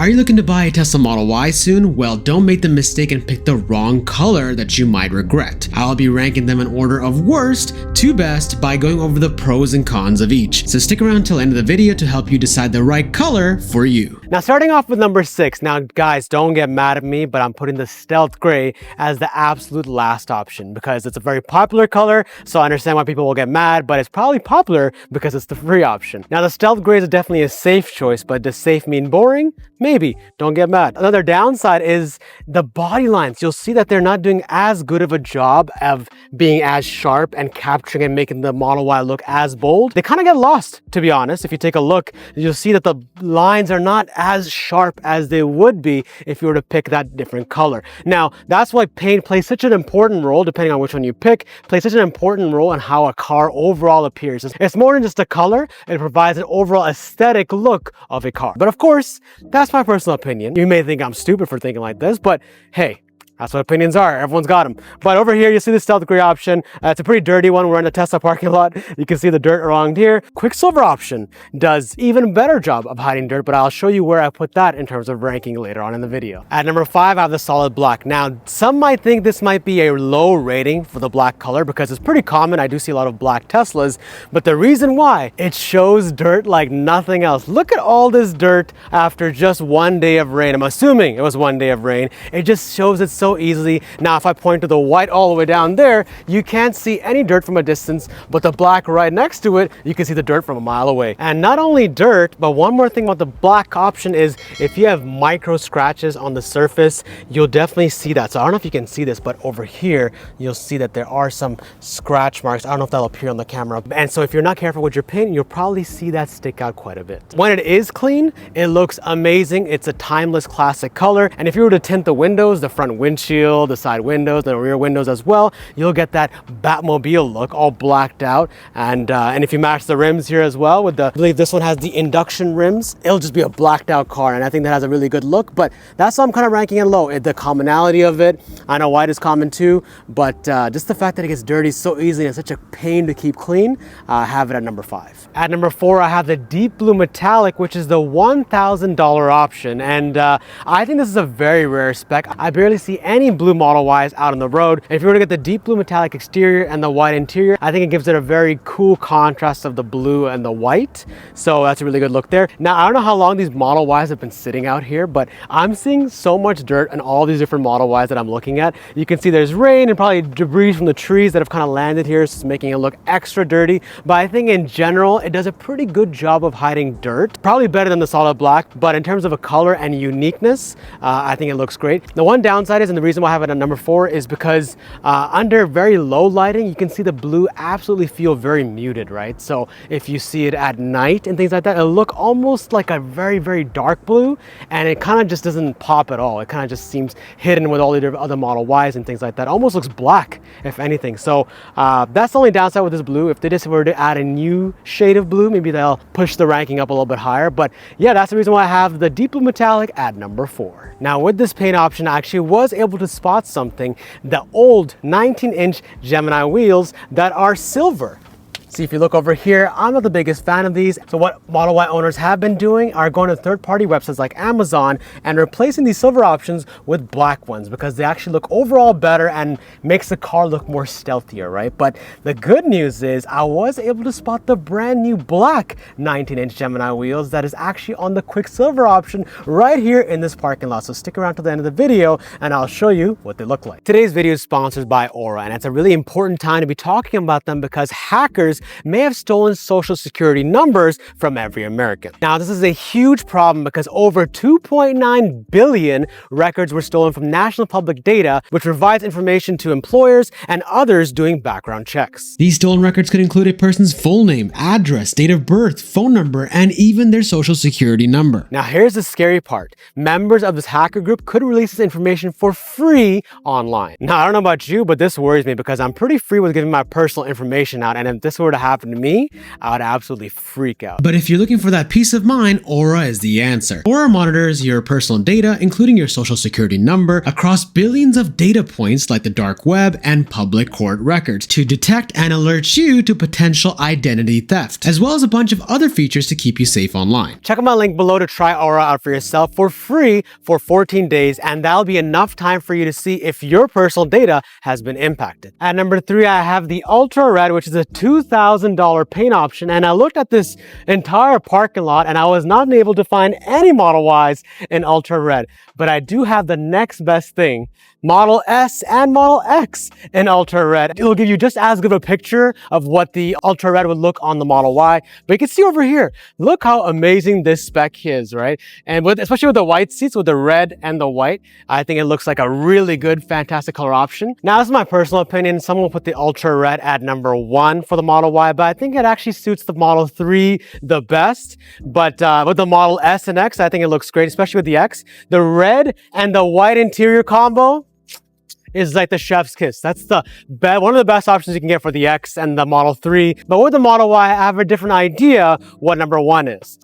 Are you looking to buy a Tesla Model Y soon? Well, don't make the mistake and pick the wrong color that you might regret. I'll be ranking them in order of worst to best by going over the pros and cons of each. So stick around till the end of the video to help you decide the right color for you. Now starting off with number 6. Now guys, don't get mad at me, but I'm putting the stealth gray as the absolute last option because it's a very popular color. So I understand why people will get mad, but it's probably popular because it's the free option. Now the stealth gray is definitely a safe choice, but does safe mean boring? Maybe. Don't get mad. Another downside is the body lines. You'll see that they're not doing as good of a job of being as sharp and capturing and making the Model Y look as bold. They kind of get lost, to be honest. If you take a look, you'll see that the lines are not as sharp as they would be if you were to pick that different color. Now, that's why paint plays such an important role, depending on which one you pick, plays such an important role in how a car overall appears. It's more than just a color. It provides an overall aesthetic look of a car. But of course, that's my personal opinion. You may think I'm stupid for thinking like this, but hey, that's what opinions are. Everyone's got them. But over here, you see the stealth gray option. It's a pretty dirty one. We're in a Tesla parking lot. You can see the dirt around here. Quicksilver option does even better job of hiding dirt, but I'll show you where I put that in terms of ranking later on in the video. At number 5, I have the solid black. Now, some might think this might be a low rating for the black color because it's pretty common. I do see a lot of black Teslas, but the reason why, it shows dirt like nothing else. Look at all this dirt after just one day of rain. I'm assuming it was one day of rain. It just shows it so easily. Now, if I point to the white all the way down there, you can't see any dirt from a distance, but the black right next to it, you can see the dirt from a mile away. And not only dirt, but one more thing about the black option is if you have micro scratches on the surface, you'll definitely see that. So I don't know if you can see this, but over here, you'll see that there are some scratch marks. I don't know if that'll appear on the camera. And so if you're not careful with your paint, you'll probably see that stick out quite a bit. When it is clean, it looks amazing. It's a timeless classic color. And if you were to tint the windows, the front windshield, the side windows, the rear windows as well, you'll get that Batmobile look all blacked out. And if you match the rims here as well with I believe this one has the induction rims, it'll just be a blacked out car. And I think that has a really good look, but that's why I'm kind of ranking it low. The commonality of it, I know white is common too, but just the fact that it gets dirty so easily and it's such a pain to keep clean, I have it at number 5. At number 4, I have the deep blue metallic, which is the $1,000 option. And I think this is a very rare spec. I barely see any blue Model Ys out on the road. If you were to get the deep blue metallic exterior and the white interior, I think it gives it a very cool contrast of the blue and the white. So that's a really good look there. Now, I don't know how long these Model Ys have been sitting out here, but I'm seeing so much dirt in all these different Model Ys that I'm looking at. You can see there's rain and probably debris from the trees that have kind of landed here, so it's making it look extra dirty. But I think in general, it does a pretty good job of hiding dirt. Probably better than the solid black, but in terms of a color and uniqueness, I think it looks great. The one downside is, and the reason why I have it at number 4 is because under very low lighting, you can see the blue absolutely feel very muted, right? So if you see it at night and things like that, it'll look almost like a very, very dark blue, and it kind of just doesn't pop at all. It kind of just seems hidden with all the other Model Ys and things like that. Almost looks black, if anything. So that's the only downside with this blue. If they just were to add a new shade of blue, maybe they'll push the ranking up a little bit higher. But yeah, that's the reason why I have the deep blue metallic at number 4. Now with this paint option, I actually was able to spot something, the old 19-inch Gemini wheels that are silver. See, if you look over here, I'm not the biggest fan of these. So what Model Y owners have been doing are going to third-party websites like Amazon and replacing these silver options with black ones because they actually look overall better and makes the car look more stealthier, right? But the good news is I was able to spot the brand new black 19-inch Gemini wheels that is actually on the quicksilver option right here in this parking lot. So stick around to the end of the video and I'll show you what they look like. Today's video is sponsored by Aura, and it's a really important time to be talking about them because hackers may have stolen social security numbers from every American. Now, this is a huge problem because over 2.9 billion records were stolen from national public data, which provides information to employers and others doing background checks. These stolen records could include a person's full name, address, date of birth, phone number, and even their social security number. Now, here's the scary part. Members of this hacker group could release this information for free online. Now, I don't know about you, but this worries me because I'm pretty free with giving my personal information out, and if this were were to happen to me, I would absolutely freak out. But if you're looking for that peace of mind, Aura is the answer. Aura monitors your personal data, including your social security number, across billions of data points like the dark web and public court records to detect and alert you to potential identity theft, as well as a bunch of other features to keep you safe online. Check out my link below to try Aura out for yourself for free for 14 days, and that'll be enough time for you to see if your personal data has been impacted. At number 3, I have the Ultra Red, which is a $2,000 paint option, and I looked at this entire parking lot and I was not able to find any Model Ys in Ultra Red, but I do have the next best thing, Model S and Model X in Ultra Red. It'll give you just as good of a picture of what the Ultra Red would look on the Model Y, but you can see over here, look how amazing this spec is, right? And especially with the white seats, with the red and the white, I think it looks like a really good, fantastic color option. Now, this is my personal opinion. Someone will put the Ultra Red at number 1 for the Model Y, but I think it actually suits the Model 3 the best. But with the Model S and X, I think it looks great, especially with the X. The red and the white interior combo is like the chef's kiss. That's the one of the best options you can get for the X and the Model 3. But with the Model Y, I have a different idea what number 1 is.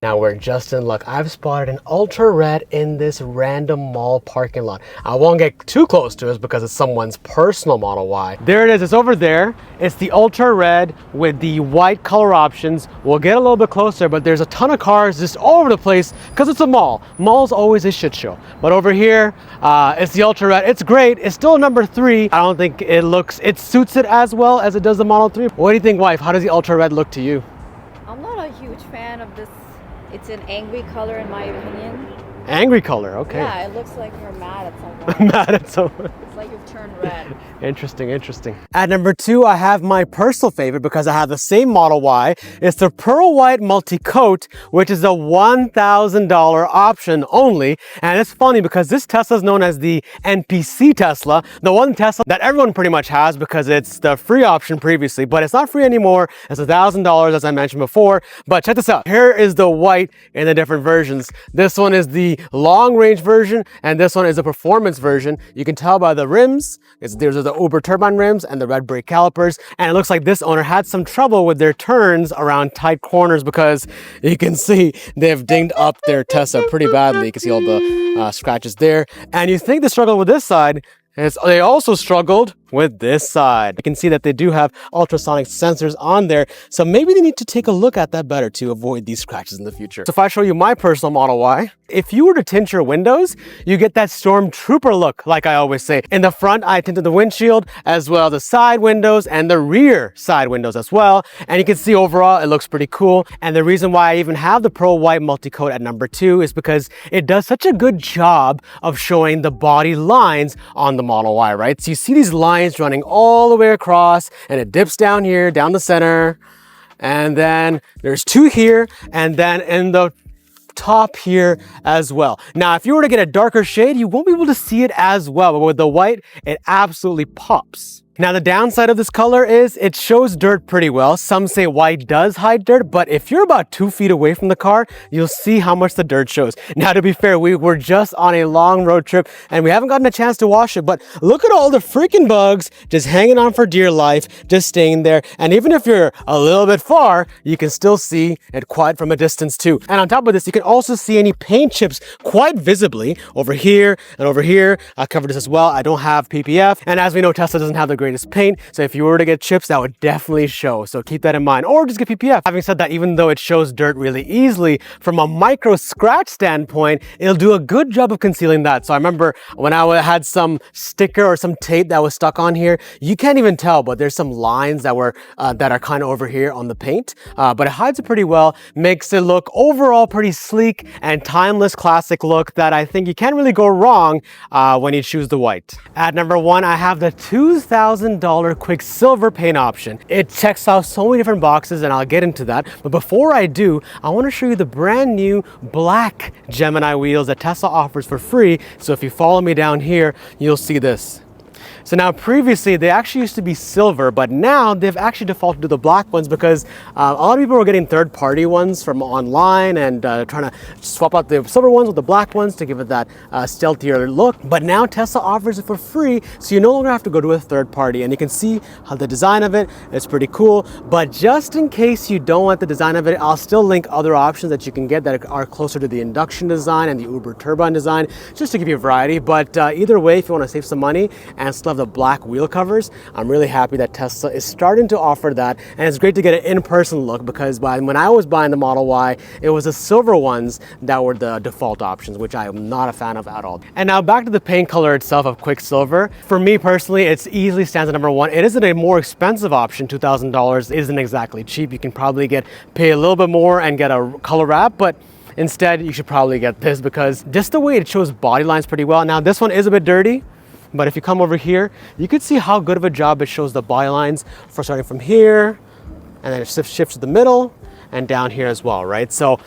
Now we're just in luck. I've spotted an Ultra Red in this random mall parking lot. I won't get too close to it because it's someone's personal Model Y. There it is, it's over there. It's the Ultra Red with the white color options. We'll get a little bit closer, but there's a ton of cars just all over the place because it's a mall. Mall's always a shit show. But over here, it's the Ultra Red. It's great. It's still number 3. I don't think it suits it as well as it does the Model 3. What do you think, wife? How does the Ultra Red look to you? I'm not a huge fan of this. It's an angry color in my opinion. Angry color, okay. Yeah, it looks like you're mad at someone. Mad at someone. It's like you've turned red. Interesting, interesting. At number 2, I have my personal favorite because I have the same Model Y. It's the Pearl White Multi-Coat, which is a $1,000 option only. And it's funny because this Tesla is known as the NPC Tesla, the one Tesla that everyone pretty much has because it's the free option previously, but it's not free anymore. It's $1,000 as I mentioned before. But check this out. Here is the white in the different versions. This one is the long range version and this one is the performance version. You can tell by the rims. There's the Uber turbine rims and the red brake calipers, and it looks like this owner had some trouble with their turns around tight corners because you can see they've dinged up their Tesla pretty badly. You can see all the scratches there, and you think they struggled with this side. They also struggled with this side. You can see that they do have ultrasonic sensors on there, so maybe they need to take a look at that better to avoid these scratches in the future. So if I show you my personal Model Y, if you were to tint your windows, you get that stormtrooper look, like I always say. In the front, I tinted the windshield, as well as the side windows and the rear side windows as well. And you can see overall, it looks pretty cool. And the reason why I even have the Pearl White Multi-Coat at number 2 is because it does such a good job of showing the body lines on the Model Y, right? So you see these lines running all the way across, and it dips down here, down the center, and then there's 2 here, and then in the top here as well. Now, if you were to get a darker shade, you won't be able to see it as well, but with the white, it absolutely pops. Now, the downside of this color is it shows dirt pretty well. Some say white does hide dirt, but if you're about 2 feet away from the car, you'll see how much the dirt shows. Now, to be fair, we were just on a long road trip and we haven't gotten a chance to wash it, but look at all the freaking bugs just hanging on for dear life, just staying there. And even if you're a little bit far, you can still see it quite from a distance too. And on top of this, you can also see any paint chips quite visibly over here and over here. I covered this as well. I don't have PPF. And as we know, Tesla doesn't have the greatest paint, so if you were to get chips, that would definitely show, so keep that in mind, or just get PPF. Having said that, even though it shows dirt really easily, from a micro scratch standpoint, it'll do a good job of concealing that. So I remember when I had some sticker or some tape that was stuck on here, you can't even tell, but there's some lines that were that are kind of over here on the paint, but it hides it pretty well, makes it look overall pretty sleek and timeless classic look that I think you can't really go wrong when you choose the white. At number 1, I have the $2,000 quicksilver paint option. It checks out so many different boxes and I'll get into that. But before I do, I want to show you the brand new black Gemini wheels that Tesla offers for free. So if you follow me down here, you'll see this. So now previously they actually used to be silver, but now they've actually defaulted to the black ones because a lot of people were getting third-party ones from online and trying to swap out the silver ones with the black ones to give it that stealthier look. But now Tesla offers it for free, so you no longer have to go to a third party. And you can see how the design of it is pretty cool. But just in case you don't want the design of it, I'll still link other options that you can get that are closer to the induction design and the Uber turbine design, just to give you a variety. But either way, if you want to save some money and still have the black wheel covers, I'm really happy that Tesla is starting to offer that. And it's great to get an in-person look, because when I was buying the Model Y, it was the silver ones that were the default options, which I am not a fan of at all. And now back to the paint color itself of Quicksilver. For me personally, it easily stands at number one. It isn't a more expensive option. $2,000 isn't exactly cheap. You can probably pay a little bit more and get a color wrap, but instead you should probably get this because just the way it shows body lines pretty well. Now this one is a bit dirty, but if you come over here, you can see how good of a job it shows the body lines for starting from here, and then it shifts to the middle and down here as well, right? So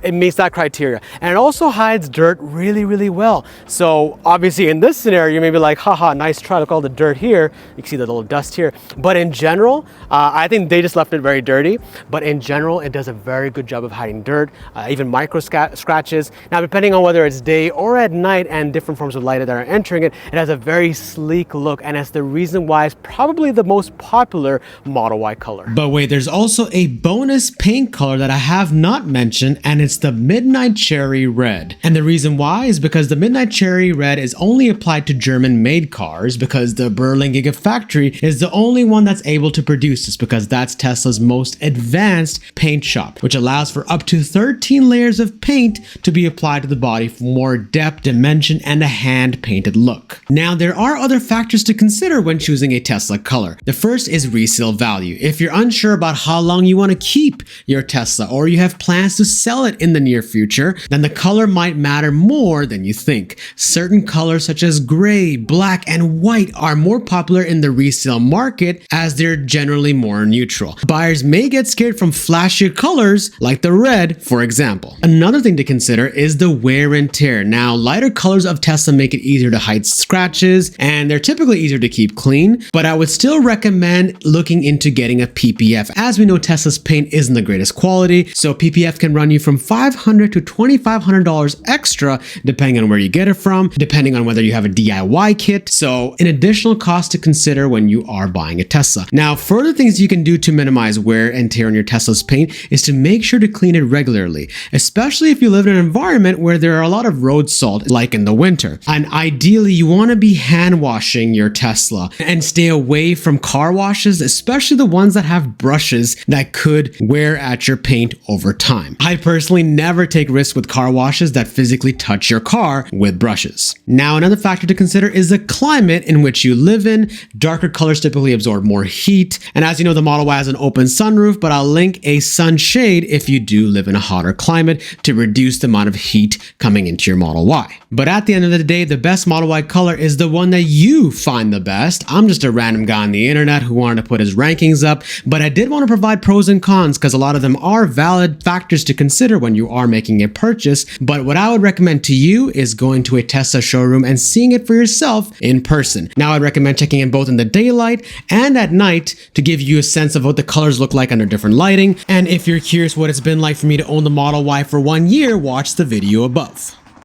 it meets that criteria. And it also hides dirt really, really well. So obviously in this scenario, you may be like, haha, nice try, look at all the dirt here. You can see the little dust here. But in general, I think they just left it very dirty. But in general, it does a very good job of hiding dirt, even micro scratches. Now, depending on whether it's day or at night and different forms of light that are entering it, it has a very sleek look. And it's the reason why it's probably the most popular Model Y color. But wait, there's also a bonus paint color that I have not mentioned, and it's the Midnight Cherry Red. And the reason why is because the Midnight Cherry Red is only applied to German-made cars, because the Berlin Gigafactory is the only one that's able to produce this, because that's Tesla's most advanced paint shop, which allows for up to 13 layers of paint to be applied to the body for more depth, dimension, and a hand-painted look. Now, there are other factors to consider when choosing a Tesla color. The first is resale value. If you're unsure about how long you want to keep your Tesla, or you have plans to sell it in the near future, then the color might matter more than you think. Certain colors such as gray, black, and white are more popular in the resale market as they're generally more neutral. Buyers may get scared from flashier colors like the red, for example. Another thing to consider is the wear and tear. Now, lighter colors of Tesla make it easier to hide scratches, and they're typically easier to keep clean, but I would still recommend looking into getting a PPF. As we know, Tesla's paint isn't the greatest quality, so PPF can run you from $500 to $2,500 extra depending on where you get it from, depending on whether you have a DIY kit. So an additional cost to consider when you are buying a Tesla. Now, further things you can do to minimize wear and tear on your Tesla's paint is to make sure to clean it regularly, especially if you live in an environment where there are a lot of road salt, like in the winter. And ideally, you want to be hand washing your Tesla and stay away from car washes, especially the ones that have brushes that could wear at your paint over time. I personally never take risks with car washes that physically touch your car with brushes. Now, another factor to consider is the climate in which you live in. Darker colors typically absorb more heat. And as you know, the Model Y has an open sunroof, but I'll link a sunshade if you do live in a hotter climate to reduce the amount of heat coming into your Model Y. But at the end of the day, the best Model Y color is the one that you find the best. I'm just a random guy on the internet who wanted to put his rankings up, but I did want to provide pros and cons because a lot of them are valid factors to consider when you are making a purchase. But what I would recommend to you is going to a Tesla showroom and seeing it for yourself in person. Now, I'd recommend checking in both in the daylight and at night to give you a sense of what the colors look like under different lighting. And if you're curious what it's been like for me to own the Model Y for 1 year, watch the video above.